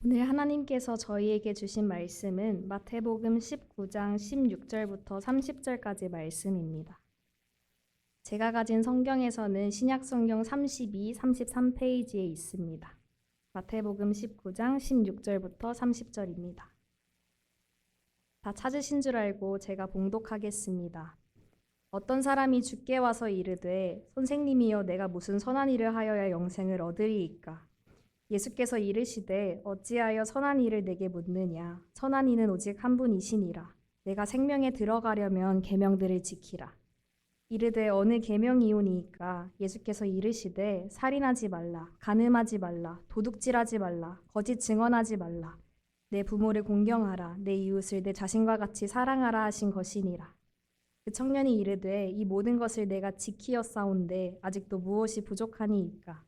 오늘 하나님께서 저희에게 주신 말씀은 마태복음 19장 16절부터 30절까지 말씀입니다. 제가 가진 성경에서는 신약성경 32, 33페이지에 있습니다. 마태복음 19장 16절부터 30절입니다. 다 찾으신 줄 알고 제가 봉독하겠습니다. 어떤 사람이 주께 와서 이르되 선생님이여 내가 무슨 선한 일을 하여야 영생을 얻으리이까? 예수께서 이르시되 어찌하여 선한 일을 내게 묻느냐? 선한 이는 오직 한 분이시니라. 내가 생명에 들어가려면 계명들을 지키라. 이르되 어느 계명이오니이까? 예수께서 이르시되 살인하지 말라, 간음하지 말라, 도둑질하지 말라, 거짓 증언하지 말라. 내 부모를 공경하라, 내 이웃을 내 자신과 같이 사랑하라 하신 것이니라. 그 청년이 이르되 이 모든 것을 내가 지키었사온데 아직도 무엇이 부족하니이까?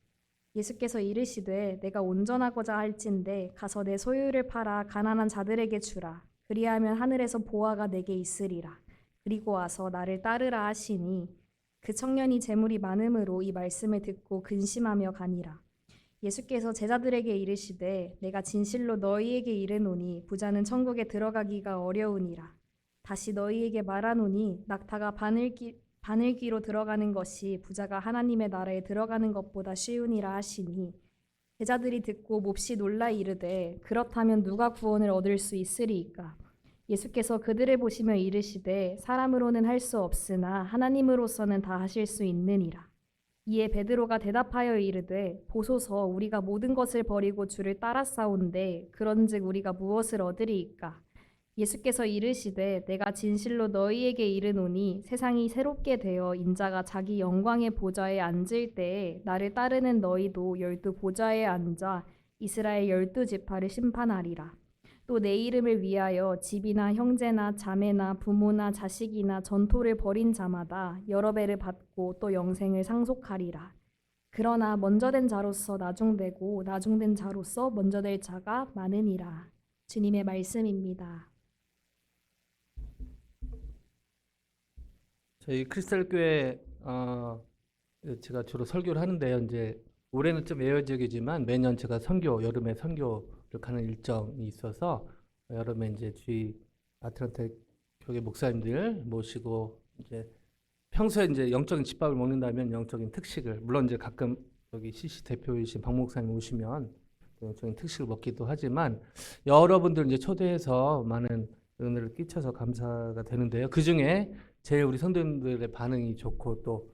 예수께서 이르시되 내가 온전하고자 할진대 가서 내 소유를 팔아 가난한 자들에게 주라. 그리하면 하늘에서 보화가 내게 있으리라. 그리고 와서 나를 따르라 하시니 그 청년이 재물이 많음으로 이 말씀을 듣고 근심하며 가니라. 예수께서 제자들에게 이르시되 내가 진실로 너희에게 이르노니 부자는 천국에 들어가기가 어려우니라. 다시 너희에게 말하노니 낙타가 바늘귀로 들어가는 것이 부자가 하나님의 나라에 들어가는 것보다 쉬우니라 하시니 제자들이 듣고 몹시 놀라 이르되 그렇다면 누가 구원을 얻을 수 있으리이까? 예수께서 그들을 보시며 이르시되 사람으로는 할 수 없으나 하나님으로서는 다 하실 수 있느니라. 이에 베드로가 대답하여 이르되 보소서 우리가 모든 것을 버리고 주를 따랐사온데 그런즉 우리가 무엇을 얻으리이까? 예수께서 이르시되 내가 진실로 너희에게 이르노니 세상이 새롭게 되어 인자가 자기 영광의 보좌에 앉을 때에 나를 따르는 너희도 12 보좌에 앉아 이스라엘 12 지파를 심판하리라. 또 내 이름을 위하여 집이나 형제나 자매나 부모나 자식이나 전토를 벌인 자마다 여러 배를 받고 또 영생을 상속하리라. 그러나 먼저 된 자로서 나중되고 나중된 자로서 먼저 될 자가 많으니라. 주님의 말씀입니다. 저희 크리스탈 교회 제가 주로 설교를 하는데요. 이제 올해는 좀 예외적이지만 매년 제가 여름에 선교를 가는 일정이 있어서 여름에 이제 주위 아틀란타 교회 목사님들 모시고 이제 평소에 이제 영적인 집밥을 먹는다면 영적인 특식을, 물론 이제 가끔 여기 CC 대표이신 박 목사님 오시면 영적인 특식을 먹기도 하지만 여러분들 이제 초대해서 많은 은혜를 끼쳐서 감사가 되는데요. 그 중에 제일 우리 성도님들의 반응이 좋고 또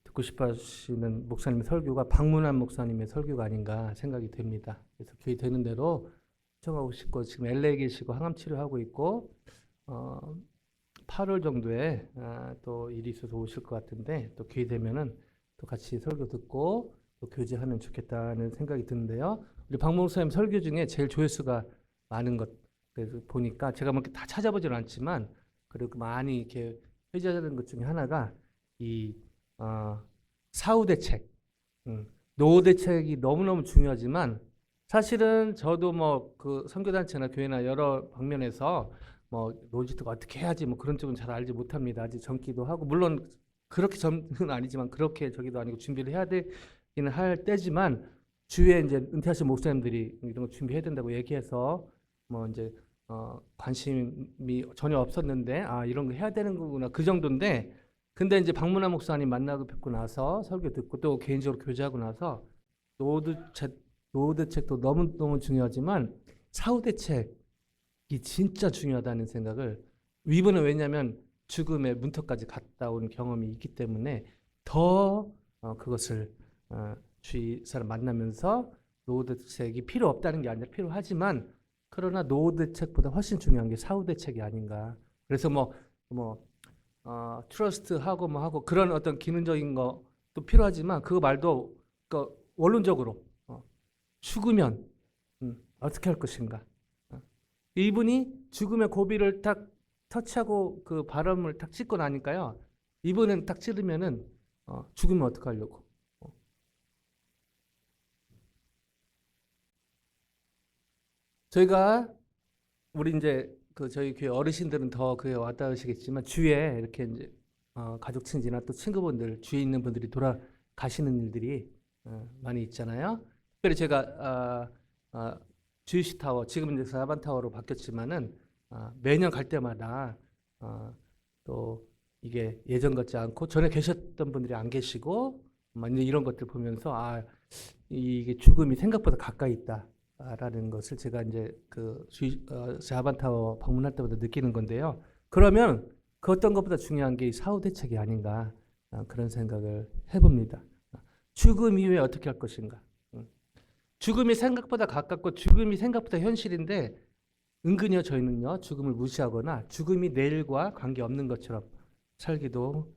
듣고 싶어 하시는 목사님의 설교가 박문환 목사님의 설교가 아닌가 생각이 됩니다. 그래서 교회 되는 대로 시청하고 싶고 지금 LA 계시고 항암 치료하고 있고 8월 정도에 또 일이 있어서 오실 것 같은데 또 교회 되면은 또 같이 설교 듣고 또 교제하면 좋겠다는 생각이 드는데요. 우리 박 목사님 설교 중에 제일 조회수가 많은 것 그래서 보니까 제가 뭐 이렇게 다 찾아보지는 않지만 그리고 많이 이렇게 회자되는 것 중에 하나가 이 사후 대책, 노후 대책이 너무너무 중요하지만 사실은 저도 뭐 그 선교단체나 교회나 여러 방면에서 뭐 로지스틱 어떻게 해야지 뭐 그런 쪽은 잘 알지 못합니다. 아직 젊기도 하고 물론 그렇게 젊은 아니지만 그렇게 저기도 아니고 준비를 해야 되기는 할 때지만 주위에 이제 은퇴하신 목사님들이 이런 거 준비해야 된다고 얘기해서 뭐 이제 관심이 전혀 없었는데 이런 거 해야 되는 거구나 그 정도인데 근데 이제 박문환 목사님 만나고 뵙고 나서 설교 듣고 또 개인적으로 교제하고 나서 노후 대책도 너무너무 중요하지만 사후 대책이 진짜 중요하다는 생각을 이분은 왜냐하면 죽음의 문턱까지 갔다 온 경험이 있기 때문에 더 그것을 주위 사람 만나면서 노후 대책이 필요 없다는 게 아니라 필요하지만 그러나 노후 대책보다 훨씬 중요한 게 사후 대책이 아닌가. 그래서 트러스트하고 뭐 하고 그런 어떤 기능적인 것도 필요하지만 그거 말도 원론적으로 죽으면 어떻게 할 것인가. 이분이 죽음의 고비를 딱 터치하고 그 발음을 딱 찍고 나니까요. 이분은 딱 찌르면은 죽으면 어떻게 하려고. 저희가 우리 이제 저희 교회 어르신들은 더 그에 와닿으시겠지만 주위에 이렇게 이제 가족 친지나 또 친구분들 주위에 있는 분들이 돌아가시는 일들이 많이 있잖아요. 특별히 제가 GUC 타워, 지금 이제 사반 타워로 바뀌었지만은 매년 갈 때마다 또 이게 예전 같지 않고 전에 계셨던 분들이 안 계시고 이제 이런 것들 보면서 이게 죽음이 생각보다 가까이 있다라는 것을 제가 이제 그 사반 타워 방문할 때마다 느끼는 건데요. 그러면 그 어떤 것보다 중요한 게 이 사후 대책이 아닌가 그런 생각을 해봅니다. 죽음 이후에 어떻게 할 것인가. 죽음이 생각보다 가깝고 죽음이 생각보다 현실인데 은근히요 저희는요 죽음을 무시하거나 죽음이 내일과 관계없는 것처럼 살기도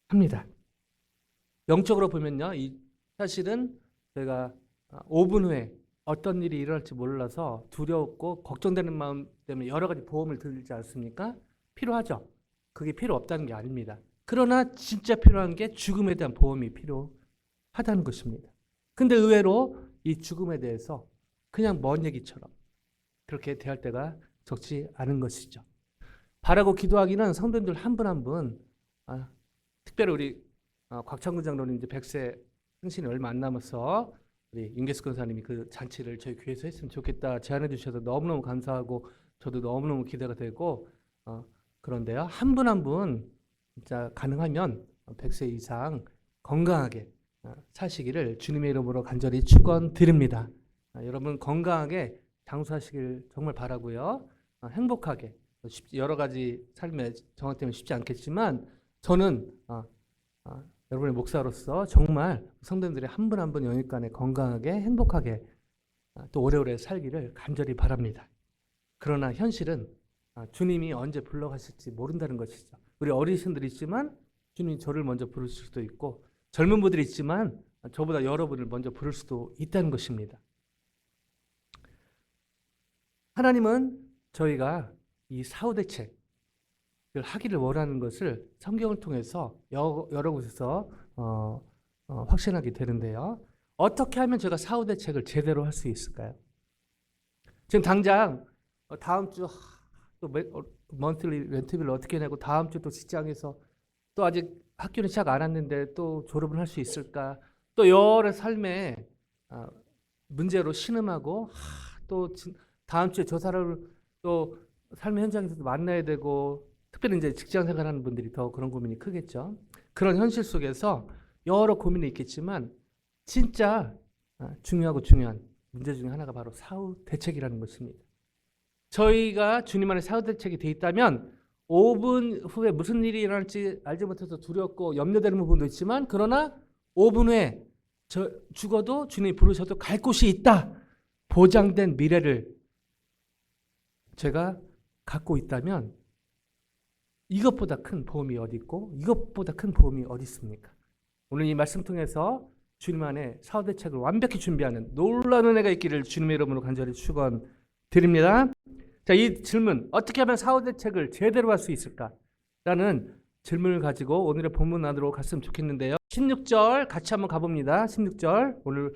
합니다. 영적으로 보면요 사실은 저희가 5분 후에 어떤 일이 일어날지 몰라서 두렵고 걱정되는 마음 때문에 여러 가지 보험을 들지 않습니까? 필요하죠. 그게 필요 없다는 게 아닙니다. 그러나 진짜 필요한 게 죽음에 대한 보험이 필요하다는 것입니다. 근데 의외로 이 죽음에 대해서 그냥 먼 얘기처럼 그렇게 대할 때가 적지 않은 것이죠. 바라고 기도하기는 성도님들 한 분 한 분, 특별히 우리 곽창근 장로님 이제 100세 생신이 얼마 안 남아서 우리 윤계수 권사님이 그 잔치를 저희 교회에서 했으면 좋겠다 제안해 주셔서 너무너무 감사하고 저도 너무너무 기대가 되고 그런데요 한 분 한 분 진짜 가능하면 100세 이상 건강하게 사시기를 주님의 이름으로 간절히 축원드립니다. 여러분 건강하게 장수하시길 정말 바라고요. 행복하게 여러 가지 삶의 정황 때문에 쉽지 않겠지만 저는 여러분의 목사로서 정말 성도님들이 한 분 한 분 영육간에 건강하게 행복하게 또 오래오래 살기를 간절히 바랍니다. 그러나 현실은 주님이 언제 불러가실지 모른다는 것이죠. 우리 어르신들이 있지만 주님이 저를 먼저 부르실 수도 있고 젊은 분들이 있지만 저보다 여러분을 먼저 부를 수도 있다는 것입니다. 하나님은 저희가 이 사후 대책을 하기를 원하는 것을 성경을 통해서 여러 곳에서 확신하게 되는데요. 어떻게 하면 제가 사후 대책을 제대로 할 수 있을까요? 지금 당장 다음 주 또 먼슬리 렌트비를 어떻게 내고 다음 주 또 직장에서 또 아직 학교는 시작 안 했는데 또 졸업을 할 수 있을까? 또 여러 삶의 문제로 신음하고 또 다음 주에 저 사람을 또 삶의 현장에서도 만나야 되고 특별히 이제 직장 생활하는 분들이 더 그런 고민이 크겠죠. 그런 현실 속에서 여러 고민이 있겠지만 진짜 중요하고 중요한 문제 중에 하나가 바로 사후 대책이라는 것입니다. 저희가 주님 안에 사후 대책이 돼 있다면 5분 후에 무슨 일이 일어날지 알지 못해서 두렵고 염려되는 부분도 있지만 그러나 5분 후에 죽어도 주님이 부르셔도 갈 곳이 있다. 보장된 미래를 제가 갖고 있다면 이것보다 큰 보험이 어디 있고 이것보다 큰 보험이 어디 있습니까? 오늘 이 말씀 통해서 주님 안에 사후 대책을 완벽히 준비하는 놀라운 은혜가 있기를 주님의 이름으로 간절히 축원드립니다. 자, 이 질문 어떻게 하면 사후 대책을 제대로 할 수 있을까라는 질문을 가지고 오늘의 본문 안으로 갔으면 좋겠는데요. 16절 같이 한번 가봅니다. 16절 오늘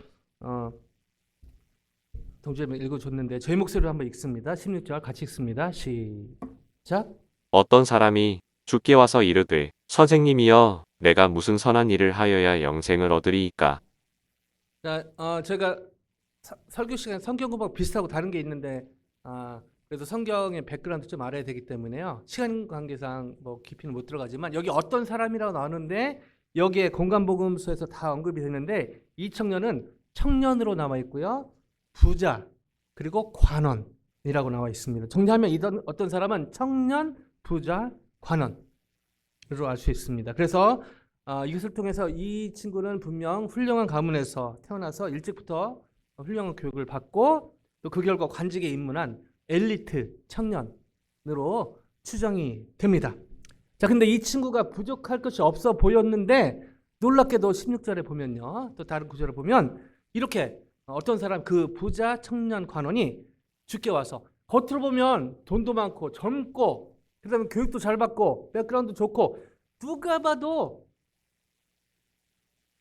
동주님 읽어줬는데 저희 목소리로 한번 읽습니다. 16절 같이 읽습니다. 시작. 어떤 사람이 주께 와서 이르되 선생님이여 내가 무슨 선한 일을 하여야 영생을 얻으리이까. 자, 제가 설교 시간 성경 공부하고 비슷하고 다른 게 있는데 그래서 성경의 백그라운드 좀 알아야 되기 때문에요. 시간 관계상 뭐 깊이는 못 들어가지만 여기 어떤 사람이라고 나오는데 여기에 공간복음서에서 다 언급이 되는데 이 청년은 청년으로 나와 있고요. 부자 그리고 관원이라고 나와 있습니다. 정리하면 어떤 사람은 청년, 부자, 관원으로 알 수 있습니다. 그래서 이것을 통해서 이 친구는 분명 훌륭한 가문에서 태어나서 일찍부터 훌륭한 교육을 받고 또 그 결과 관직에 입문한 엘리트 청년으로 추정이 됩니다. 자, 근데 이 친구가 부족할 것이 없어 보였는데 놀랍게도 16절에 보면요. 또 다른 구절을 보면 이렇게 어떤 사람 그 부자 청년 관원이 주께 와서 겉으로 보면 돈도 많고 젊고 그다음에 교육도 잘 받고 백그라운드 좋고 누가 봐도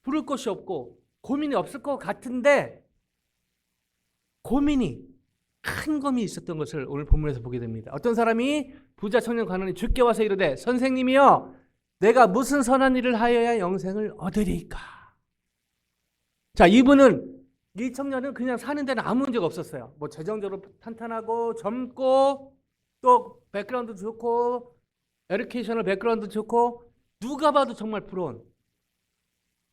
부를 것이 없고 고민이 없을 것 같은데 고민이 큰 검이 있었던 것을 오늘 본문에서 보게 됩니다. 어떤 사람이 부자 청년 관원이 주께 와서 이르되 선생님이여 내가 무슨 선한 일을 하여야 영생을 얻으리이까. 자, 이분은 이 청년은 그냥 사는 데는 아무 문제가 없었어요. 뭐 재정적으로 탄탄하고 젊고 또 백그라운드 좋고 에듀케이셔널 백그라운드 좋고 누가 봐도 정말 부러운.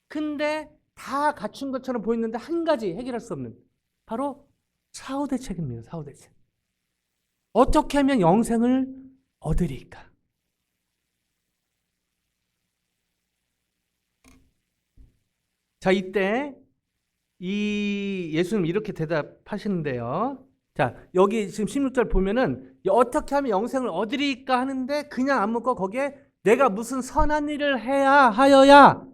근데 다 갖춘 것처럼 보이는데 한 가지 해결할 수 없는 바로 사후대책입니다. 사후대책. 어떻게 하면 영생을 얻으리까? 자, 이때 이 예수님 이렇게 대답하시는데요. 자, 여기 지금 16절 보면은 어떻게 하면 영생을 얻으리까 하는데 그냥 안 묻고 거기에 내가 무슨 선한 일을 해야 하여야,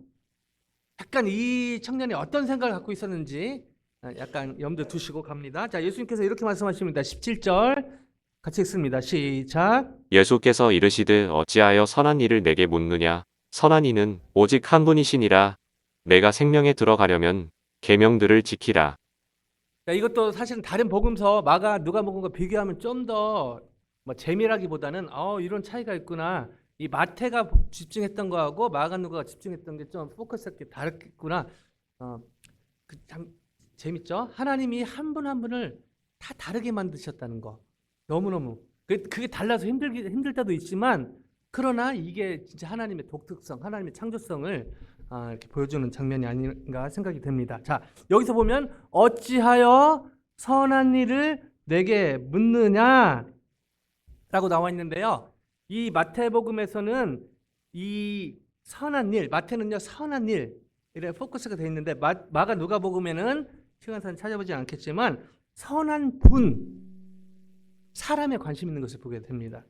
약간 이 청년이 어떤 생각을 갖고 있었는지 약간 염두에 두시고 갑니다. 자, 예수님께서 이렇게 말씀하십니다. 17절 같이 읽습니다. 시작. 예수께서 이르시되 어찌하여 선한 일을 내게 묻느냐 선한 이는 오직 한 분이시니라. 내가 생명에 들어가려면 계명들을 지키라. 자, 이것도 사실은 다른 복음서 마가 누가복음과 비교하면 좀 더 뭐 재미라기보다는 이런 차이가 있구나. 이 마태가 집중했던 거하고 마가 누가가 집중했던 게 좀 포커스가 다르겠구나. 참 재밌죠? 하나님이 한 분 한 분을 다 다르게 만드셨다는 거. 너무너무 그게 달라서 힘들 때도 있지만, 그러나 이게 진짜 하나님의 독특성, 하나님의 창조성을 이렇게 보여주는 장면이 아닌가 생각이 됩니다. 자, 여기서 보면 어찌하여 선한 일을 내게 묻느냐 라고 나와 있는데요. 이 마태복음에서는 이 선한 일, 마태는요 선한 일에 포커스가 되어 있는데 마가 누가복음에는 시간상 찾아보지 않겠지만 선한 분, 사람에 관심 있는 것을 보게 됩니다.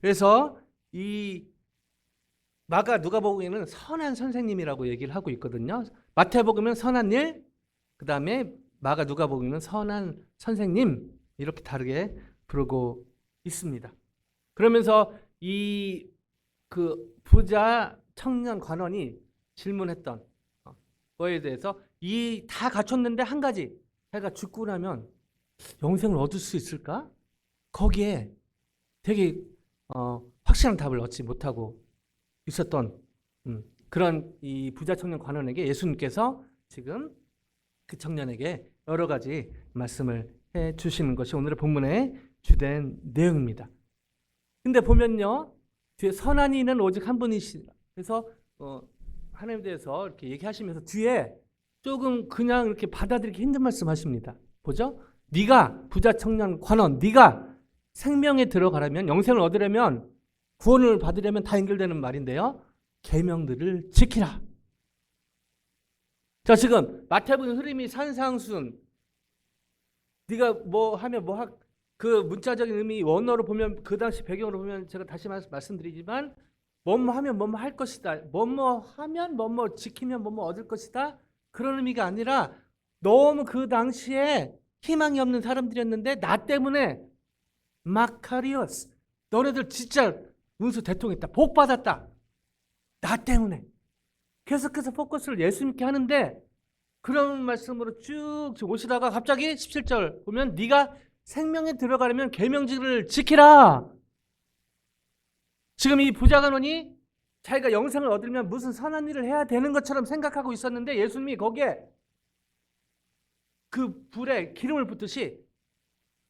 그래서 이 마가 누가복음에는 선한 선생님이라고 얘기를 하고 있거든요. 마태복음은 선한 일, 그 다음에 마가 누가복음은 선한 선생님, 이렇게 다르게 부르고 있습니다. 그러면서 이 그 부자 청년 관원이 질문했던 거에 대해서 이 다 갖췄는데 한 가지, 자기가 죽고 나면 영생을 얻을 수 있을까? 거기에 되게 확실한 답을 얻지 못하고 있었던 그런 이 부자 청년 관원에게 예수님께서 지금 그 청년에게 여러 가지 말씀을 해 주시는 것이 오늘의 본문의 주된 내용입니다. 근데 보면요, 뒤에 선한 이는 오직 한 분이시다. 그래서 하나님에 대해서 이렇게 얘기하시면서 뒤에 조금 그냥 이렇게 받아들이기 힘든 말씀하십니다. 보죠? 네가 부자 청년 관원, 네가 생명에 들어가려면, 영생을 얻으려면, 구원을 받으려면 다 연결되는 말인데요. 계명들을 지키라. 자, 지금 마태복음 흐름이 산상순. 네가 뭐 하면 그 문자적인 의미 원어로 보면, 그 당시 배경으로 보면 제가 다시 말씀드리지만 뭐뭐 하면 뭐뭐 할 것이다. 뭐뭐 하면 뭐뭐 지키면 뭐뭐 얻을 것이다. 그런 의미가 아니라 너무 그 당시에 희망이 없는 사람들이었는데 나 때문에 마카리오스, 너네들 진짜 운수 대통했다. 복 받았다. 나 때문에. 계속해서 포커스를 예수님께 하는데 그런 말씀으로 쭉 오시다가 갑자기 17절 보면 네가 생명에 들어가려면 계명들을 지키라. 지금 이 부자 간원이 자기가 영생을 얻으려면 무슨 선한 일을 해야 되는 것처럼 생각하고 있었는데 예수님이 거기에 그 불에 기름을 붓듯이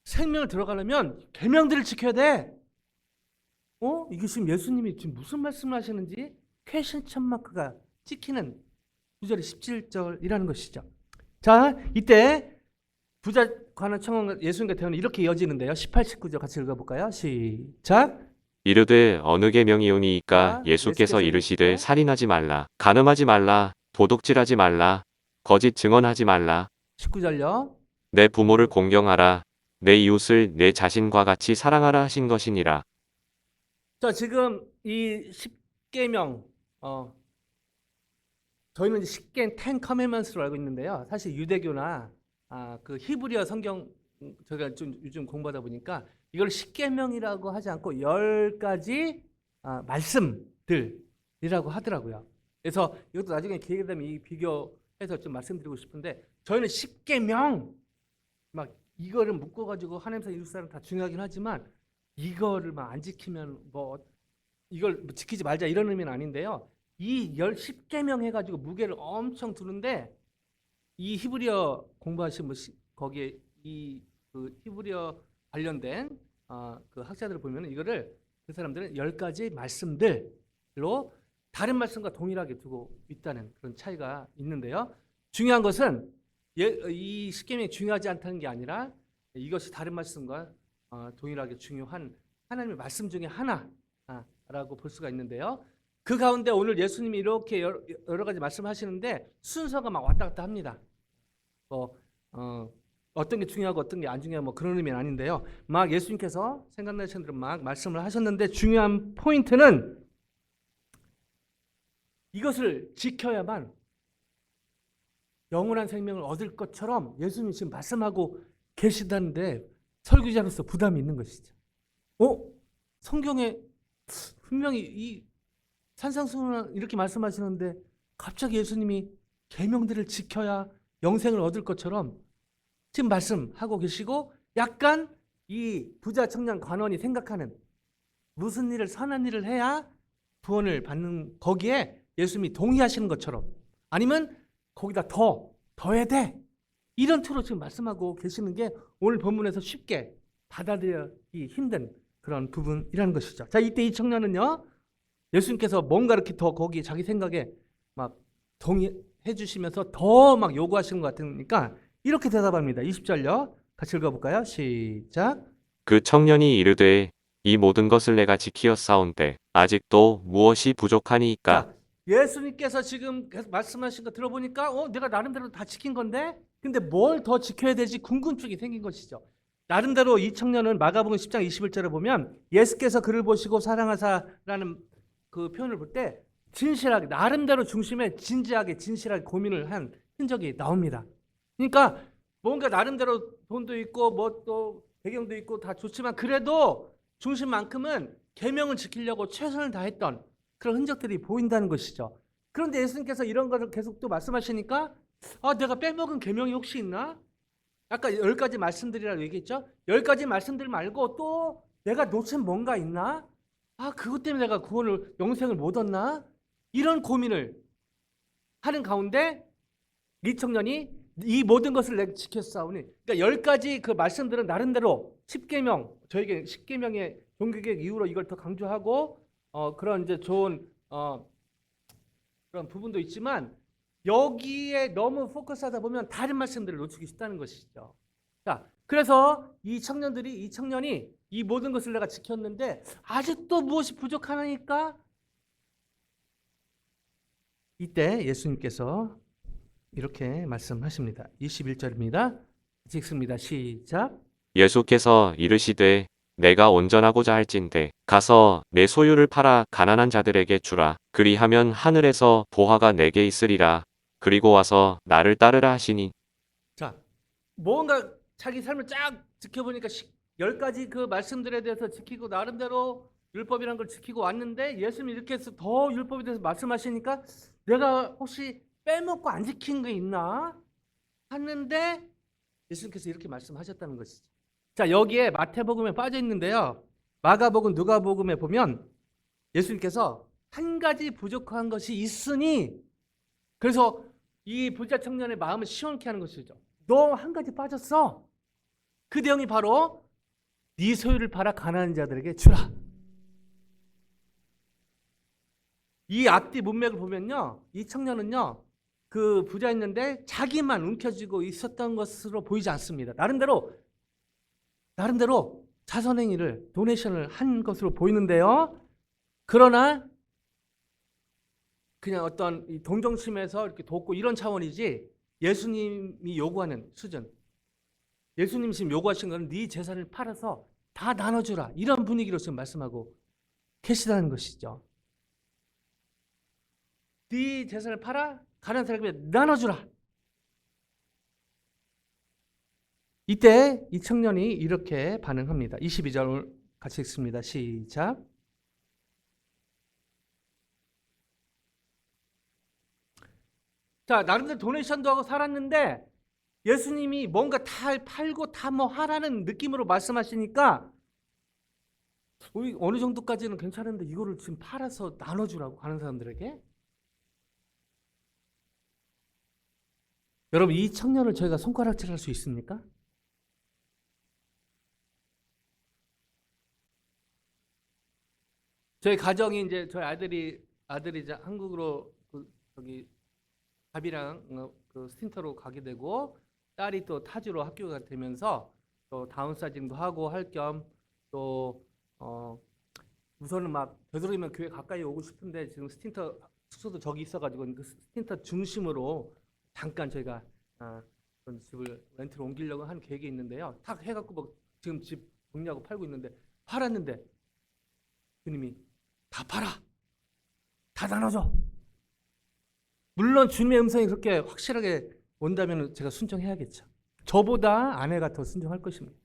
생명을 들어가려면 계명들을 지켜야 돼. 이게 지금 예수님이 지금 무슨 말씀을 하시는지 퀘스천 마크가 찍히는 9절이 17절이라는 것이죠. 자, 이때 부자 관원 청원과 예수님과 대화는 이렇게 이어지는데요. 18, 19절 같이 읽어볼까요? 시작. 이르되 어느 계명이오니이까 자, 예수께서 이르시되 이르시되 살인하지 말라 간음하지 말라 도둑질하지 말라 거짓 증언하지 말라 19절요. 내 부모를 공경하라 내 이웃을 내 자신과 같이 사랑하라 하신 것이니라. 자, 지금 이 10계명, 저희는 10개 10 커맨먼스로 알고 있는데요. 사실 유대교나 그 히브리어 성경 저희가 좀 요즘 공부하다 보니까 이걸 10계명이라고 하지 않고 10가지 말씀들이라고 하더라고요. 그래서 이것도 나중에 기회가 되면 이 비교해서 좀 말씀드리고 싶은데, 저희는 10계명 막 이거를 묶어가지고 하나님과 이웃 사람 다 중요하긴 하지만 이거를 막 안 지키면 뭐 이걸 지키지 말자 이런 의미는 아닌데요. 이 10계명 해가지고 무게를 엄청 두는데 이 히브리어 공부하신 분 거기에 이 그 히브리어 관련된 그 학자들을 보면 이거를 그 사람들은 10가지 말씀들로 다른 말씀과 동일하게 두고 있다는 그런 차이가 있는데요. 중요한 것은 이 십계명이 중요하지 않다는 게 아니라 이것이 다른 말씀과 동일하게 중요한 하나님의 말씀 중에 하나라고 볼 수가 있는데요. 그 가운데 오늘 예수님이 이렇게 여러 가지 말씀하시는데 순서가 막 왔다 갔다 합니다. 어떤 게 중요하고 어떤 게 안 중요하고 뭐 그런 의미는 아닌데요. 막 예수님께서 생각나시는 대로 막 말씀을 하셨는데 중요한 포인트는 이것을 지켜야만 영원한 생명을 얻을 것처럼 예수님이 지금 말씀하고 계시다는데 설교자로서 부담이 있는 것이죠. 성경에 분명히 이 산상수훈 이렇게 말씀하시는데 갑자기 예수님이 계명들을 지켜야 영생을 얻을 것처럼 지금 말씀하고 계시고 약간 이 부자 청년 관원이 생각하는 무슨 일을 선한 일을 해야 구원을 받는 거기에 예수님이 동의하시는 것처럼 아니면 거기다 더해야 돼 이런 투로 지금 말씀하고 계시는 게 오늘 본문에서 쉽게 받아들이기 힘든 그런 부분이라는 것이죠. 자, 이때 이 청년은요 예수님께서 뭔가 이렇게 더 거기 자기 생각에 막 동의해 주시면서 더 막 요구하시는 것 같으니까 이렇게 대답합니다. 20절요. 같이 읽어볼까요? 시작. 그 청년이 이르되 이 모든 것을 내가 지키었사온데 아직도 무엇이 부족하니이까. 자, 예수님께서 지금 계속 말씀하신 거 들어보니까 내가 나름대로 다 지킨 건데 근데 뭘 더 지켜야 되지 궁금증이 생긴 것이죠. 나름대로 이 청년은 마가복음 10장 21절에 보면 예수께서 그를 보시고 사랑하사라는 그 표현을 볼 때 진실하게 나름대로 중심에 진지하게 진실하게 고민을 한 흔적이 나옵니다. 그러니까 뭔가 나름대로 돈도 있고 뭐 또 배경도 있고 다 좋지만 그래도 중심만큼은 계명을 지키려고 최선을 다했던 그런 흔적들이 보인다는 것이죠. 그런데 예수님께서 이런 것을 계속 또 말씀하시니까 내가 빼먹은 계명이 혹시 있나? 아까 10가지 말씀들이라고 얘기했죠. 10가지 말씀들 말고 또 내가 놓친 뭔가 있나? 그것 때문에 내가 구원을 영생을 못 얻나? 이런 고민을 하는 가운데 이 청년이 이 모든 것을 내가 지켰사오니 그러니까 10가지 그 말씀들은 나름대로 10계명 저에게 10계명의 종교개혁 이후로 이걸 더 강조하고 그런 이제 좋은 그런 부분도 있지만 여기에 너무 포커스하다 보면 다른 말씀들을 놓치기 쉽다는 것이죠. 자, 그래서 이 청년이 이 모든 것을 내가 지켰는데 아직도 무엇이 부족하니까 이때 예수님께서 이렇게 말씀하십니다. 21절입니다. 읽습니다. 시작. 예수께서 이르시되 내가 온전하고자 할진대 가서 내 소유를 팔아 가난한 자들에게 주라. 그리하면 하늘에서 보화가 내게 있으리라. 그리고 와서 나를 따르라 하시니. 자, 뭔가 자기 삶을 쫙 지켜보니까 10가지 그 말씀들에 대해서 지키고 나름대로 율법이라는 걸 지키고 왔는데 예수님이 이렇게 해서 더 율법에 대해서 말씀하시니까 내가 혹시 빼먹고 안 지킨 게 있나 하는데 예수님께서 이렇게 말씀하셨다는 것이죠. 자, 여기에 마태복음에 빠져 있는데요. 마가복음, 누가복음에 보면 예수님께서 한 가지 부족한 것이 있으니 그래서 이 부자 청년의 마음을 시원케 하는 것이죠. 너 한 가지 빠졌어. 그 내용이 바로 네 소유를 팔아 가난한 자들에게 주라. 이 앞뒤 문맥을 보면요. 이 청년은요. 그 부자였는데 자기만 움켜쥐고 있었던 것으로 보이지 않습니다. 나름대로 자선행위를 도네이션을 한 것으로 보이는데요. 그러나 그냥 어떤 이 동정심에서 이렇게 돕고 이런 차원이지 예수님이 요구하는 수준. 예수님이 지금 요구하신 것은 네 재산을 팔아서 다 나눠주라. 이런 분위기로 지금 말씀하고 계시다는 것이죠. 네 재산을 팔아 가난한 사람에게 나눠주라. 이때 이 청년이 이렇게 반응합니다. 22절 같이 읽습니다. 시작. 자, 나름대로 도네이션도 하고 살았는데 예수님이 뭔가 다 팔고 다 뭐 하라는 느낌으로 말씀하시니까 어느 정도까지는 괜찮은데 이거를 지금 팔아서 나눠주라고 하는 사람들에게 여러분, 이 청년을 저희가 손가락질할 수 있습니까? 저희 가정이 이제 저희 아들이 이제 한국으로 저기 밥이랑 그 스틴터로 가게 되고 딸이 또 타주로 학교가 되면서 또 다운사이징도 하고 할 겸 또 우선은 막 되도록이면 교회 가까이 오고 싶은데 지금 스틴터 숙소도 저기 있어가지고 그 스틴터 중심으로 잠깐 저희가 그런 집을 렌트로 옮기려고 하는 계획이 있는데요. 탁 해갖고 뭐 지금 집 정리하고 팔고 있는데 팔았는데 주님이 다 팔아, 다 나눠줘. 물론 주님의 음성이 그렇게 확실하게 온다면 제가 순종해야겠죠. 저보다 아내가 더 순종할 것입니다.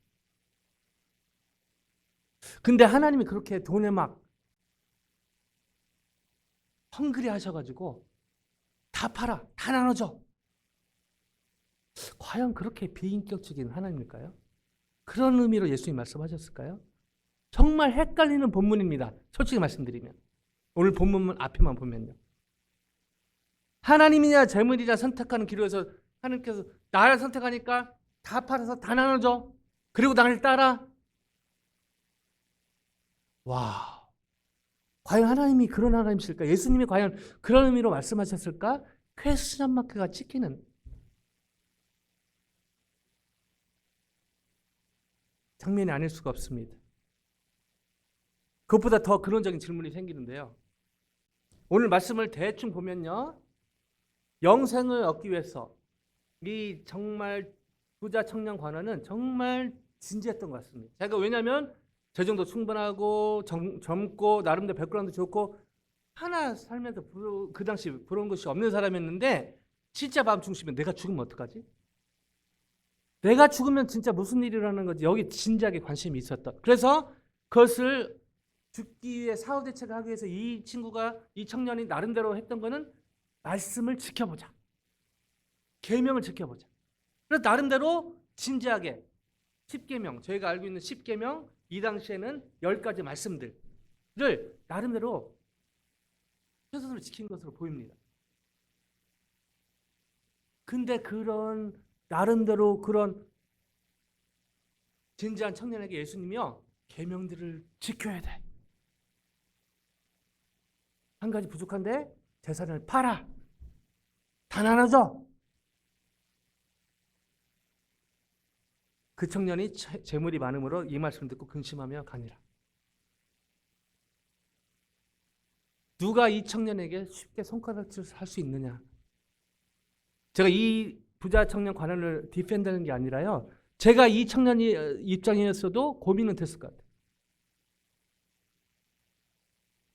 근데 하나님이 그렇게 돈에 막 헝그리 하셔가지고 다 팔아, 다 나눠줘. 과연 그렇게 비인격적인 하나님일까요? 그런 의미로 예수님 말씀하셨을까요? 정말 헷갈리는 본문입니다. 솔직히 말씀드리면 오늘 본문 앞에만 보면요. 하나님이냐 재물이냐 선택하는 기로에서 하나님께서 나를 선택하니까 다 팔아서 다 나눠줘. 그리고 나를 따라. 와, 과연 하나님이 그런 하나님이실까? 예수님이 과연 그런 의미로 말씀하셨을까? 퀘스천 마크가 찍히는 장면이 아닐 수가 없습니다. 그것보다 더 근원적인 질문이 생기는데요. 오늘 말씀을 대충 보면요. 영생을 얻기 위해서 이 정말 부자 청년 관원은 정말 진지했던 것 같습니다. 제가 왜냐하면 재정도 충분하고 젊고 나름대로 백그라운드 좋고 하나 살면서 그 당시 부러운 것이 없는 사람이었는데 진짜 마음 중심에 내가 죽으면 어떡하지? 내가 죽으면 진짜 무슨 일이 일어나는 거지? 여기 진지하게 관심이 있었던. 그래서 그것을 죽기 위해 사후 대책을 하기 위해서 이 청년이 나름대로 했던 거는 말씀을 지켜보자. 계명을 지켜보자. 그래서 나름대로 진지하게 10계명, 저희가 알고 있는 10계명, 이 당시에는 10가지 말씀들을 나름대로 최선으로 지킨 것으로 보입니다. 근데 그런 나름대로 그런 진지한 청년에게 예수님이요, 계명들을 지켜야 돼. 한 가지 부족한데 재산을 팔아. 다 나눠줘. 그 청년이 재물이 많음으로 이 말씀을 듣고 근심하며 가니라. 누가 이 청년에게 쉽게 손가락질을 할 수 있느냐? 제가 이 부자 청년 관원을 디펜드하는 게 아니라요. 제가 이 청년이 입장이었어도 고민은 됐을 것 같아요.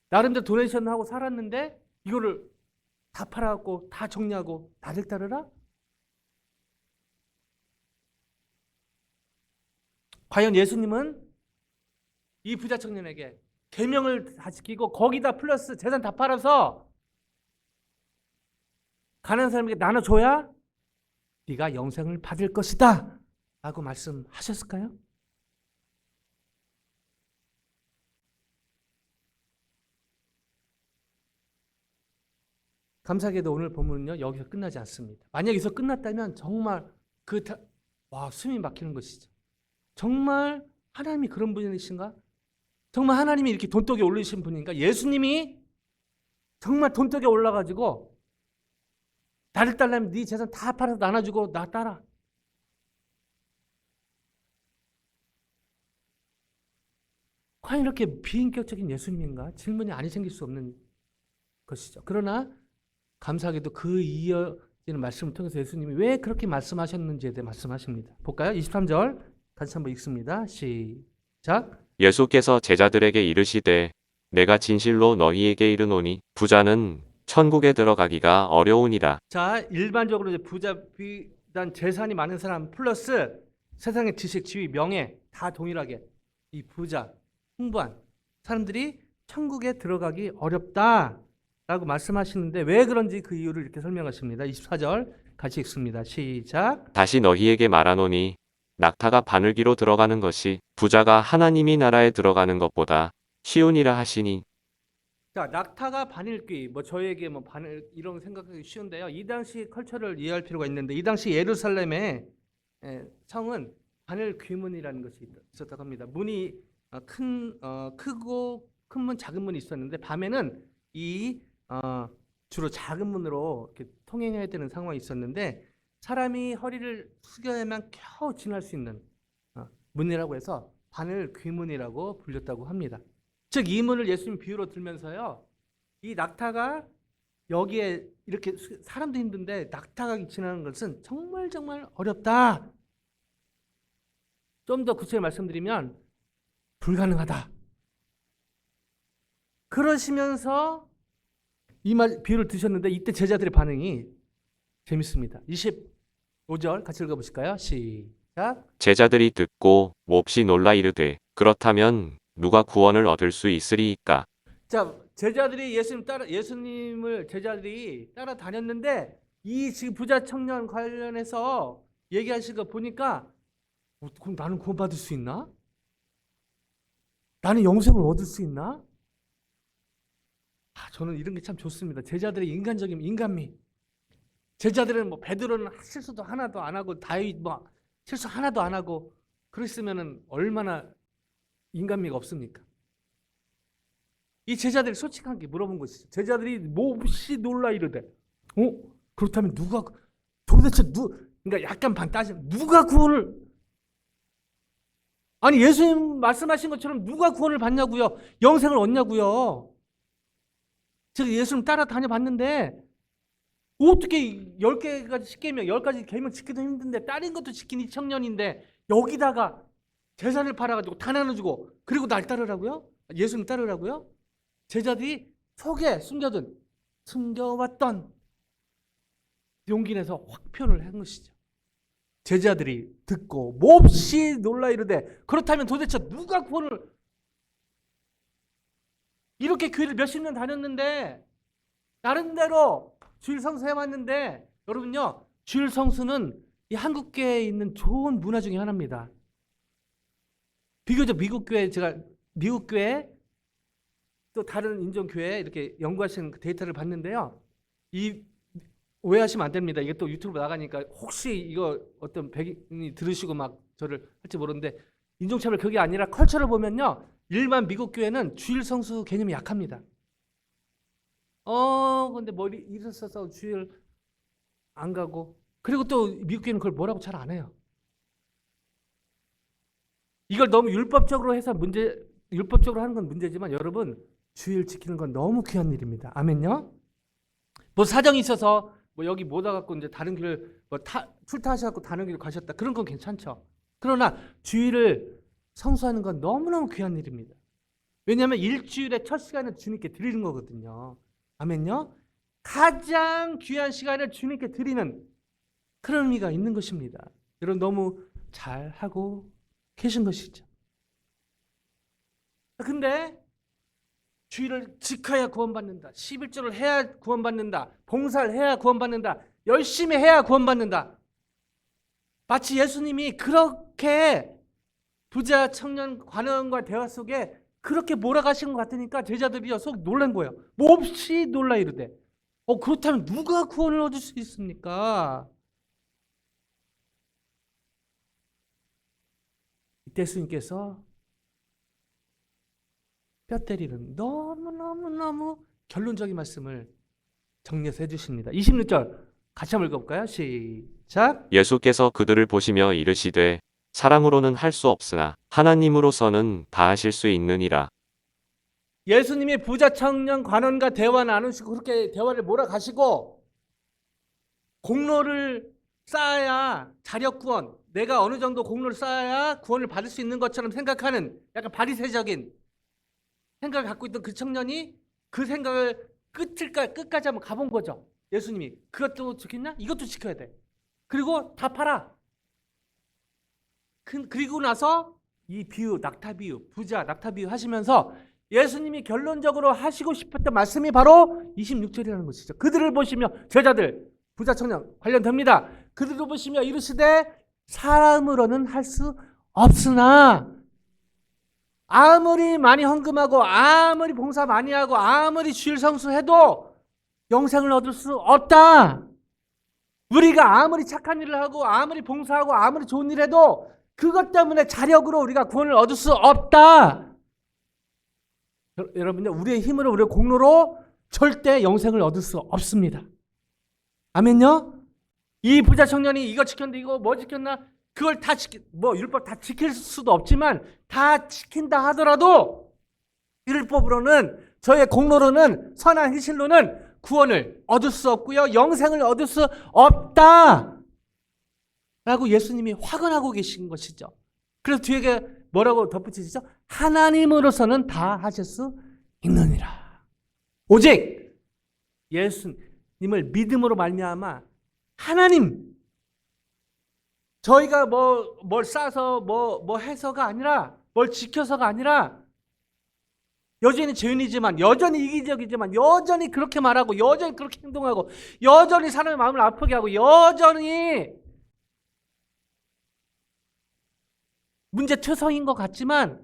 나름대로 도네이션하고 살았는데 이거를 다 팔아갖고 다 정리하고 나를 따르라? 과연 예수님은 이 부자 청년에게 계명을 다 지키고 거기다 플러스 재산 다 팔아서 가난한 사람에게 나눠줘야 네가 영생을 받을 것이다 라고 말씀하셨을까요? 감사하게도 오늘 본문은요, 여기서 끝나지 않습니다. 만약 여기서 끝났다면 정말 숨이 막히는 것이죠. 정말 하나님이 그런 분이신가? 정말 하나님이 이렇게 돈독에 올리신 분인가? 예수님이 정말 돈독에 올라가지고 나를 따르려면 네 재산 다 팔아서 나눠주고 나 따라. 과연 이렇게 비인격적인 예수님인가? 질문이 아니 생길 수 없는 것이죠. 그러나 감사하게도 그 이어지는 말씀을 통해서 예수님이 왜 그렇게 말씀하셨는지에 대해 말씀하십니다. 볼까요? 23절 같이 한번 읽습니다. 시작. 예수께서 제자들에게 이르시되 내가 진실로 너희에게 이르노니 부자는 천국에 들어가기가 어려우니라. 자, 일반적으로 이제 부자, 비단 재산이 많은 사람 플러스 세상의 지식, 지위, 명예 다 동일하게 이 부자, 풍부한 사람들이 천국에 들어가기 어렵다라고 말씀하시는데 왜 그런지 그 이유를 이렇게 설명하십니다. 24절 같이 읽습니다. 시작. 다시 너희에게 말하노니 낙타가 바늘기로 들어가는 것이 부자가 하나님이 나라에 들어가는 것보다 쉬우니라 하시니 자, 낙타가 바늘귀, 뭐 저에게 뭐 바늘 이런 거 생각하기 쉬운데요. 이 당시 컬처를 이해할 필요가 있는데 이 당시 예루살렘의 성은 바늘 귀문이라는 것이 있었다고 합니다. 문이 크고 큰 문, 작은 문이 있었는데 밤에는 이 주로 작은 문으로 이렇게 통행해야 되는 상황이 있었는데 사람이 허리를 숙여야만 겨우 지날 수 있는 문이라고 해서 바늘 귀문이라고 불렸다고 합니다. 즉 이 문을 예수님 비유로 들면서요, 이 낙타가 여기에 이렇게 사람도 힘든데 낙타가 지나는 것은 정말 정말 어렵다. 좀 더 구체적으로 말씀드리면 불가능하다. 그러시면서 이 말 비유를 드셨는데 이때 제자들의 반응이 재밌습니다. 25절 같이 읽어보실까요? 시작. 제자들이 듣고 몹시 놀라 이르되 그렇다면 누가 구원을 얻을 수 있으리이까? 자, 제자들이 예수님을 제자들이 따라다녔는데 이 지금 부자 청년 관련해서 얘기하신 거 보니까 그럼 나는 구원받을 수 있나? 나는 영생을 얻을 수 있나? 저는 이런 게 참 좋습니다. 제자들의 인간적인 인간미. 제자들은 뭐 베드로는 실수도 하나도 안 하고 다윗 뭐 실수 하나도 안 하고 그랬으면은 얼마나 인간미가 없습니까? 이 제자들이 솔직하게 물어본 것이죠. 제자들이 몹시 놀라 이르되, 그렇다면 도대체 그러니까 약간 따지면 누가 구원을, 아니 예수님 말씀하신 것처럼 누가 구원을 받냐고요? 영생을 얻냐고요? 제가 예수님 따라다녀 봤는데 어떻게 10개가 10개명 10가지 계명 지키도 힘든데 다른 것도 지킨 이 청년인데 여기다가 재산을 팔아가지고 다 나눠주고 그리고 날 따르라고요? 예수님 따르라고요? 제자들이 속에 숨겨왔던 용기 내서 확 표현을 한 것이죠. 제자들이 듣고 몹시 놀라 이르되 그렇다면 도대체 누가 구원을, 이렇게 교회를 몇십 년 다녔는데 나름대로 주일 성수 해왔는데, 여러분요, 주일 성수는 이 한국교회에 있는 좋은 문화 중에 하나입니다. 비교적 미국 교회 또 다른 인종교회 이렇게 연구하신 데이터를 봤는데요, 이 오해하시면 안 됩니다. 이게 또 유튜브 나가니까 혹시 이거 어떤 백인이 들으시고 막 저를 할지 모르는데, 인종차별 그게 아니라 컬처를 보면요, 일반 미국 교회는 주일 성수 개념이 약합니다. 근데 머리 일었어서 주일 안 가고, 그리고 또 미국 교회는 그걸 뭐라고 잘 안 해요. 이걸 너무 율법적으로 해서 율법적으로 하는 건 문제지만 여러분, 주일 지키는 건 너무 귀한 일입니다. 아멘요? 뭐 사정이 있어서 뭐 여기 못 와갖고 이제 다른 길을 출타하셔갖고 다른 길을 가셨다, 그런 건 괜찮죠. 그러나 주일을 성수하는 건 너무너무 귀한 일입니다. 왜냐하면 일주일의 첫 시간을 주님께 드리는 거거든요. 아멘요? 가장 귀한 시간을 주님께 드리는 그런 의미가 있는 것입니다. 여러분 너무 잘하고 계신 것이죠. 근데 주일을 지켜야 구원받는다, 11조를 해야 구원받는다, 봉사를 해야 구원받는다, 열심히 해야 구원받는다, 마치 예수님이 그렇게 부자 청년 관원과 대화 속에 그렇게 몰아가신 것 같으니까 제자들이 속 놀란 거예요. 몹시 놀라 이르되, 그렇다면 누가 구원을 얻을 수 있습니까? 이때 예수님께서 뼈 때리는 너무너무 결론적인 말씀을 정리해서 해주십니다. 26절 같이 한번 읽어볼까요? 시작. 예수께서 그들을 보시며 이르시되 사랑으로는 할 수 없으나 하나님으로서는 다 하실 수 있느니라. 예수님이 부자 청년 관원과 대화 나누시고 그렇게 대화를 몰아가시고 공로를 쌓아야 자력 구원, 내가 어느 정도 공로를 쌓아야 구원을 받을 수 있는 것처럼 생각하는 약간 바리새적인 생각을 갖고 있던 그 청년이 그 생각을 끝까지 한번 가본 거죠. 예수님이 그것도 지켰냐? 이것도 지켜야 돼. 그리고 다 팔아. 그리고 나서 이 비유, 낙타 비유, 부자 낙타 비유 하시면서 예수님이 결론적으로 하시고 싶었던 말씀이 바로 26절이라는 것이죠. 그들을 보시며, 제자들, 부자 청년 관련됩니다. 그들을 보시며 이르시되 사람으로는 할 수 없으나 아무리 많이 헌금하고 아무리 봉사 많이 하고 아무리 주일 성수해도 영생을 얻을 수 없다. 우리가 아무리 착한 일을 하고 아무리 봉사하고 아무리 좋은 일을 해도 그것 때문에 자력으로 우리가 구원을 얻을 수 없다. 여러분들, 우리의 힘으로 우리의 공로로 절대 영생을 얻을 수 없습니다. 아멘요? 이 부자 청년이 이거 지켰는데 이거 뭐 지켰나? 그걸 다 율법 다 지킬 수도 없지만 다 지킨다 하더라도 율법으로는, 저의 공로로는, 선한 희실로는 구원을 얻을 수 없고요, 영생을 얻을 수 없다 라고 예수님이 확언하고 계신 것이죠. 그래서 뒤에 뭐라고 덧붙이시죠? 하나님으로서는 다 하실 수 있느니라. 오직 예수님을 믿음으로 말미암아 하나님, 저희가 뭘 싸서 뭐 해서가 아니라, 뭘 지켜서가 아니라, 여전히 죄인이지만, 여전히 이기적이지만, 여전히 그렇게 말하고, 여전히 그렇게 행동하고, 여전히 사람의 마음을 아프게 하고, 여전히 문제투성인 것 같지만,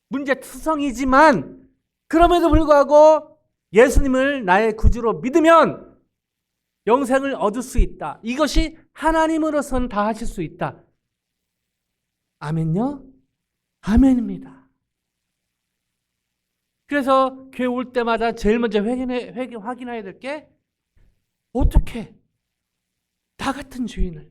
문제투성이지만, 그럼에도 불구하고 예수님을 나의 구주로 믿으면 영생을 얻을 수 있다. 이것이 하나님으로서는 다 하실 수 있다. 아멘요? 아멘입니다. 그래서 교회 올 때마다 제일 먼저 확인해야 될 게, 어떻게 나 같은 죄인을,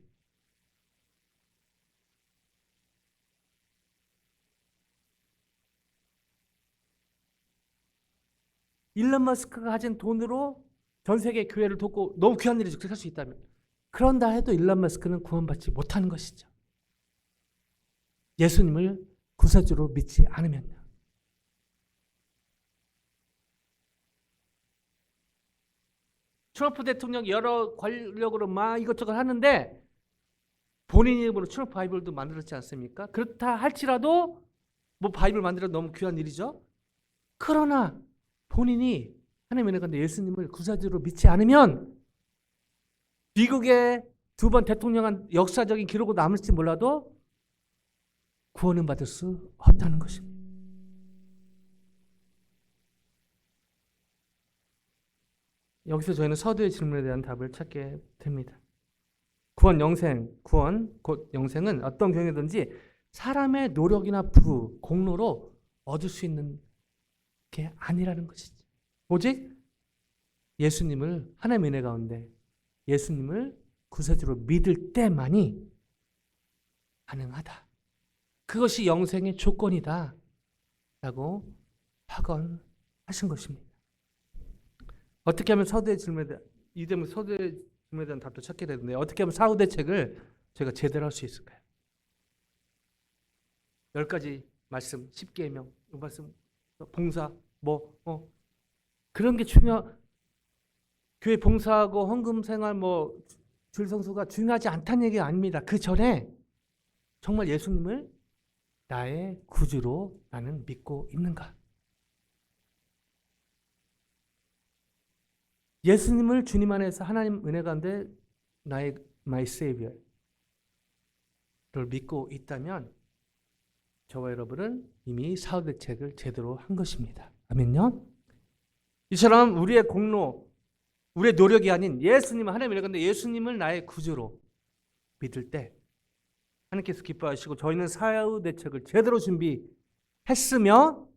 일론 머스크가 가진 돈으로 전 세계 교회를 돕고 너무 귀한 일을 할 수 있다면, 그런다 해도 일론 머스크는 구원받지 못하는 것이죠. 예수님을 구세주로 믿지 않으면요. 트럼프 대통령 여러 권력으로 막 이것저것 하는데 본인 이름으로 트럼프 바이블도 만들었지 않습니까? 그렇다 할지라도 뭐 바이블 만들어도 너무 귀한 일이죠. 그러나 본인이 하나님의 은혜가 예수님을 구세주로 믿지 않으면 미국의 두 번 대통령한 역사적인 기록으로 남을지 몰라도 구원은 받을 수 없다는 것입니다. 여기서 저희는 서두의 질문에 대한 답을 찾게 됩니다. 구원, 영생, 구원, 곧 영생은 어떤 경우든지 사람의 노력이나 부, 공로로 얻을 수 있는 게 아니라는 것이죠. 오직 예수님을, 하나님의 은혜 가운데 예수님을 구세주로 믿을 때만이 가능하다. 그것이 영생의 조건이다 라고 확언하신 것입니다. 어떻게 하면 서두의 질문에 대한, 이 때문에 서두의 질문에 대한 답도 찾게 되는데, 어떻게 하면 사후 대책을 저희가 제대로 할 수 있을까요? 10가지 말씀, 10계명, 말씀, 봉사, 그런 게 교회 봉사하고 헌금 생활, 주일 성수가 중요하지 않다는 얘기가 아닙니다. 그 전에 정말 예수님을 나의 구주로 나는 믿고 있는가? 예수님을 주님 안에서 하나님 은혜 가운데 나의 my savior를 믿고 있다면 저와 여러분은 이미 사후 대책을 제대로 한 것입니다. 아멘요? 이처럼 우리의 공로, 우리의 노력이 아닌 예수님을, 하나님의 은혜 가운데 예수님을 나의 구주로 믿을 때 하나님께서 기뻐하시고 저희는 사후 대책을 제대로 준비했으며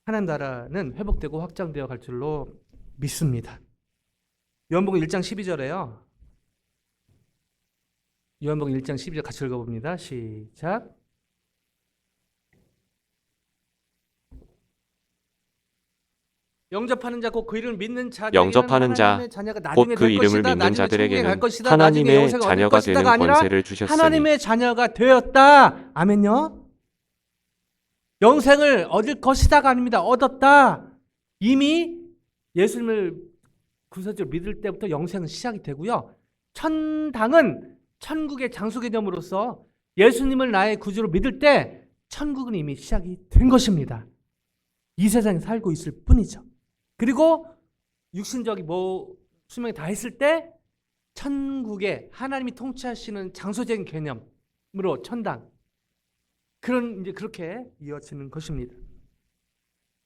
하나님 나라는 회복되고 확장되어 갈 줄로 믿습니다. 요한복음 1장 12절에요. 요한복음 1장 12절 같이 읽어봅니다. 시작. 영접하는 자 곧 그 이름을 믿는 영접하는 자 곧 그 이름을 믿는 자들에게는 하나님의 자녀가 되는 권세를 주셨으니 하나님의 자녀가 되었다. 아멘요. 영생을 얻을 것이다가 아닙니다. 얻었다. 이미 예수님을 구세주로 믿을 때부터 영생은 시작이 되고요. 천당은 천국의 장소 개념으로서 예수님을 나의 구주로 믿을 때 천국은 이미 시작이 된 것입니다. 이 세상에 살고 있을 뿐이죠. 그리고 육신적인 수명이 다 했을 때 천국에 하나님이 통치하시는 장소적인 개념으로 천당, 이제 그렇게 이어지는 것입니다.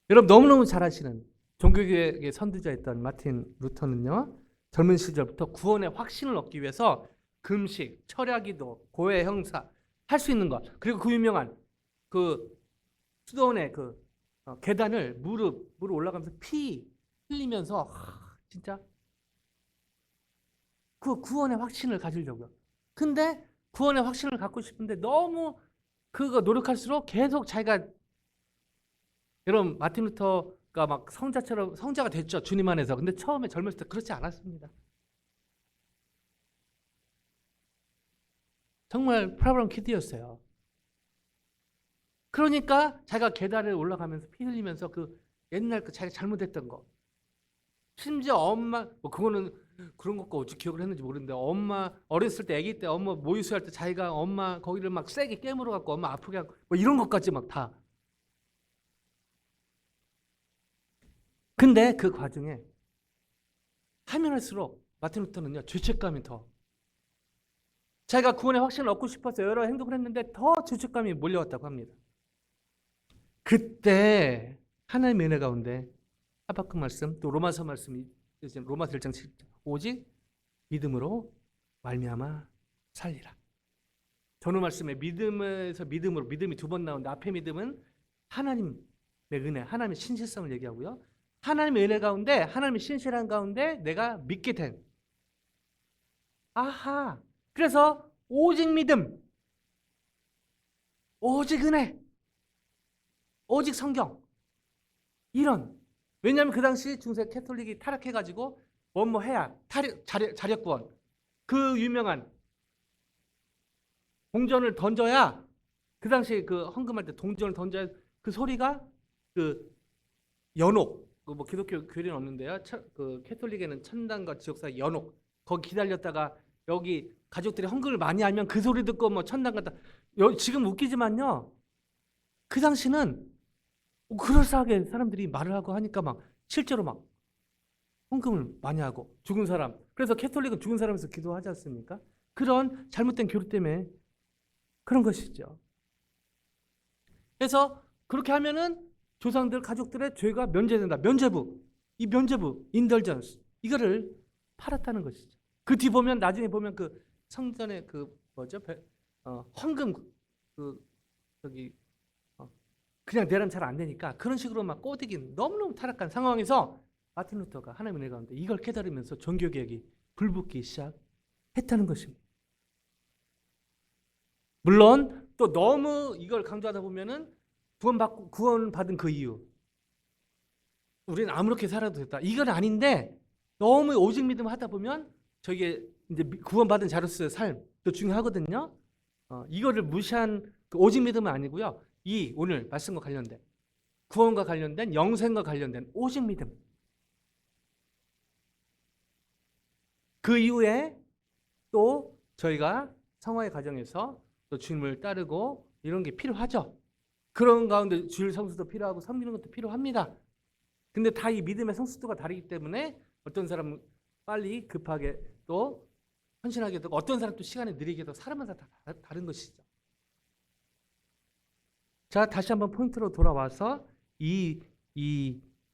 여러분 너무너무 잘 아시는 종교개혁의 선두자였던 마틴 루터는요, 젊은 시절부터 구원의 확신을 얻기 위해서 금식, 철야기도, 고해 형사 할 수 있는 것, 그리고 그 유명한 그 수도원의 계단을 무릎으로 올라가면서 피 흘리면서 진짜 그 구원의 확신을 가지려고요. 근데 구원의 확신을 갖고 싶은데 너무 그거 노력할수록 계속 자기가, 여러분 마틴 루터가 막 성자가 됐죠, 주님 안에서. 근데 처음에 젊었을 때 그렇지 않았습니다. 정말 프라브람 키드였어요. 그러니까 자기가 계단을 올라가면서 피 흘리면서 그 옛날 자기가 잘못했던 거, 심지어 엄마 그거는 그런 것과 어찌 기억을 했는지 모르는데, 엄마 어렸을 때 아기 때 엄마 모유수유할 때 자기가 엄마 거기를 막 세게 깨물어 갖고 엄마 아프게 하고 이런 것까지 막 다. 근데 그 과정에 하면 할수록 마틴 루터는요, 죄책감이 더, 자기가 구원의 확신을 얻고 싶어서 여러 행동을 했는데 더 죄책감이 몰려왔다고 합니다. 그때 하나님의 은혜 가운데 하박국 말씀, 또 로마서 말씀이 로마서 1장 7절, 오직 믿음으로 말미암아 살리라. 전후 말씀에 믿음에서 믿음으로, 믿음이 두 번 나오는데 앞에 믿음은 하나님의 은혜, 하나님의 신실성을 얘기하고요, 하나님의 은혜 가운데, 하나님의 신실한 가운데 내가 믿게 된, 아하, 그래서 오직 믿음, 오직 은혜, 오직 성경, 이런. 왜냐하면 그 당시 중세 캐톨릭이 타락해가지고 뭐 해야 자력구원, 그 유명한 동전을 던져야, 그 당시 그 헌금할 때 동전을 던져야 그 소리가 그 연옥, 뭐 기독교 교리는 없는데요, 그 캐톨릭에는 천당과 지옥사 연옥, 거기 기다렸다가 여기 가족들이 헌금을 많이 하면 그 소리 듣고 뭐 천당 갔다. 지금 웃기지만요, 그 당시는 그럴싸하게 사람들이 말을 하고 하니까 막 실제로 막 헌금을 많이 하고, 죽은 사람, 그래서 캐톨릭은 죽은 사람에서 기도하지 않습니까? 그런 잘못된 교리 때문에 그런 것이죠. 그래서 그렇게 하면은 조상들 가족들의 죄가 면제된다. 면제부, 이 면제부 인덜전스, 이거를 팔았다는 것이죠. 그 뒤 보면, 나중에 보면 그 성전의 그 뭐죠, 헌금 저기 그냥 내라면 잘 안 되니까 그런 식으로 막 꼬드긴 너무너무 타락한 상황에서 마틴 루터가 하나님의 은혜 가운데 이걸 깨달으면서 종교개혁이 불붙기 시작했다는 것입니다. 물론 또 너무 이걸 강조하다 보면은 구원받은 그 이유, 우리는 아무렇게 살아도 됐다, 이건 아닌데, 너무 오직 믿음 하다 보면 저게 이제 구원받은 자로서의 삶도 중요하거든요. 이거를 무시한 그 오직 믿음은 아니고요, 이 오늘 말씀과 관련된, 구원과 관련된, 영생과 관련된 오직 믿음, 그 이후에 또 저희가 성화의 과정에서 또 주님을 따르고 이런 게 필요하죠. 그런 가운데 주일 성수도 필요하고 섬기는 것도 필요합니다. 근데 다 이 믿음의 성숙도가 다르기 때문에 어떤 사람은 빨리 급하게 또 헌신하게 되고, 어떤 사람은 또 시간이 느리게 되고, 사람마다 다 다른 것이죠. 자, 다시 한번 포인트로 돌아와서 이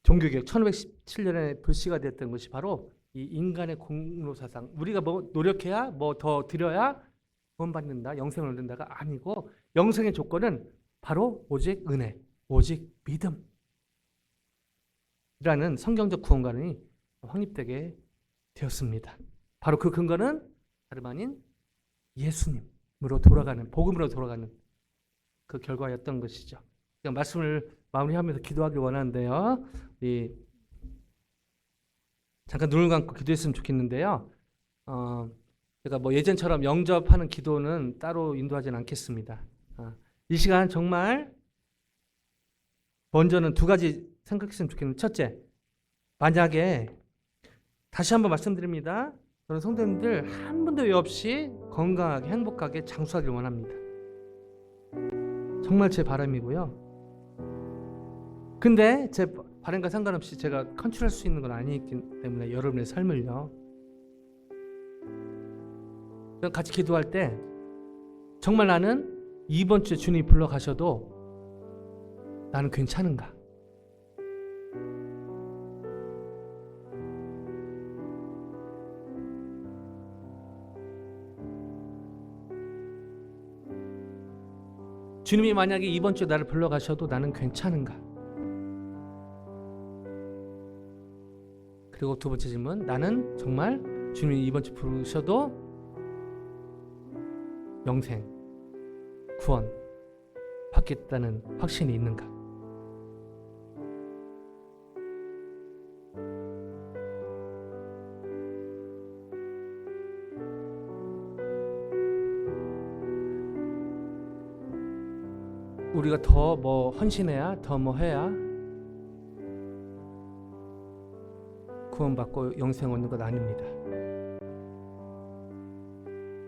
종교개혁 1517년에 불씨가 됐던 것이 바로 이 인간의 공로사상, 우리가 뭐 노력해야 뭐 더 드려야 구원받는다, 영생을 얻는다가 아니고, 영생의 조건은 바로 오직 은혜, 오직 믿음이라는 성경적 구원관이 확립되게 되었습니다. 바로 그 근거는 다름 아닌 예수님으로 돌아가는, 복음으로 돌아가는 그 결과였던 것이죠. 말씀을 마무리하면서 기도하길 원하는데요, 잠깐 눈을 감고 기도했으면 좋겠는데요, 제가 뭐 예전처럼 영접하는 기도는 따로 인도하지는 않겠습니다. 이 시간 정말 먼저는 두 가지 생각했으면 좋겠는데, 첫째, 만약에 다시 한번 말씀드립니다, 저는 성도님들 한 분도 외 없이 건강하게 행복하게 장수하길 원합니다. 정말 제 바람이고요. 근데 제 바람과 상관없이 제가 컨트롤할 수 있는 건 아니기 때문에 여러분의 삶을요, 같이 기도할 때 정말 나는 이번 주에 주님이 불러가셔도 나는 괜찮은가? 주님이 만약에 이번 주에 나를 불러가셔도 나는 괜찮은가? 그리고 두 번째 질문, 나는 정말 주님이 이번 주 부르셔도 영생, 구원 받겠다는 확신이 있는가? 우리가 더 뭐 헌신해야, 더 뭐 해야 구원받고 영생 얻는 것 아닙니다.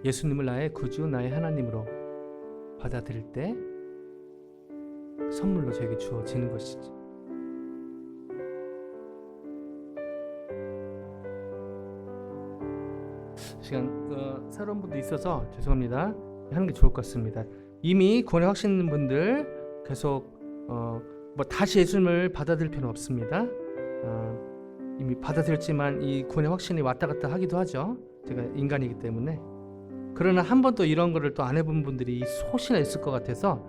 예수님을 나의 구주, 나의 하나님으로 받아들일 때 선물로 저에게 주어지는 것이지. 시간 새로운 분도 있어서 죄송합니다. 하는 게 좋을 것 같습니다. 이미 구원의 확신 있는 분들 계속 뭐 다시 예수님을 받아들일 필요는 없습니다. 이미 받아들였지만 이 구원의 확신이 왔다 갔다 하기도 하죠. 제가 인간이기 때문에. 그러나 한 번도 이런 거를 또 안 해본 분들이 혹시나 있을 것 같아서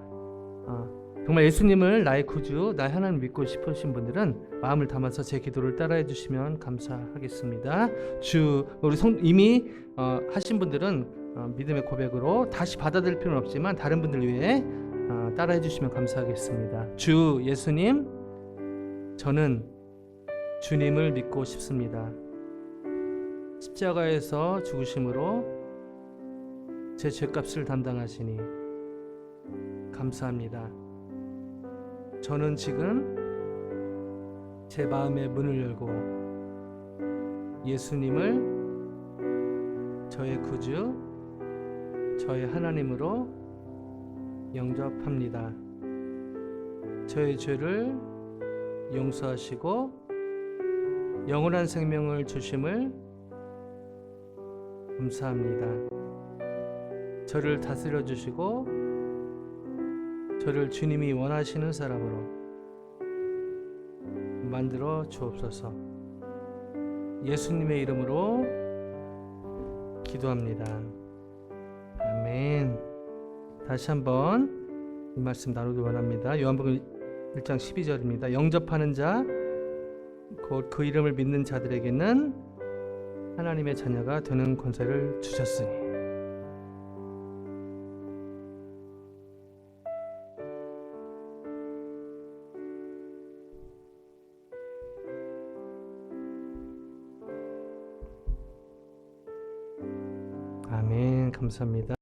정말 예수님을 나의 구주, 나의 하나님 믿고 싶으신 분들은 마음을 담아서 제 기도를 따라해 주시면 감사하겠습니다. 우리 이미 하신 분들은 믿음의 고백으로 다시 받아들일 필요는 없지만 다른 분들 위해 따라해 주시면 감사하겠습니다. 주 예수님, 저는 주님을 믿고 싶습니다. 십자가에서 죽으심으로 제 죄값을 담당하시니 감사합니다. 저는 지금 제 마음의 문을 열고 예수님을 저의 구주, 저의 하나님으로 영접합니다. 저의 죄를 용서하시고 영원한 생명을 주심을 감사합니다. 저를 다스려 주시고 저를 주님이 원하시는 사람으로 만들어 주옵소서. 예수님의 이름으로 기도합니다. 아멘. 다시 한번 이 말씀 나누기 원합니다. 요한복음 1장 12절입니다. 영접하는 자, 곧 그 이름을 믿는 자들에게는 하나님의 자녀가 되는 권세를 주셨으니. 아멘. 감사합니다.